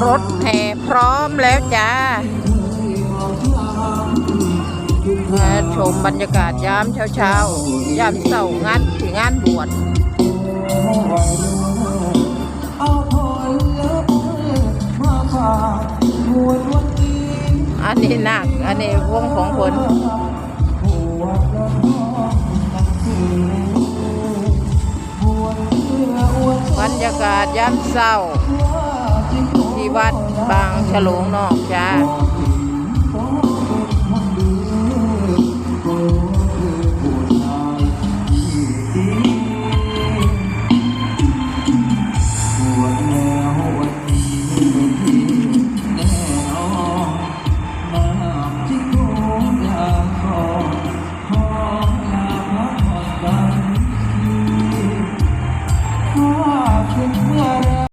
รถแห่พร้อมแล้วจ้ามาชมบรรยากาศยามเช้ายามเช้างานบวชอันนี้นักอันนี้วงของคนบรรยากาศยามเช้าที่วัดบางฉลงนอกจ้า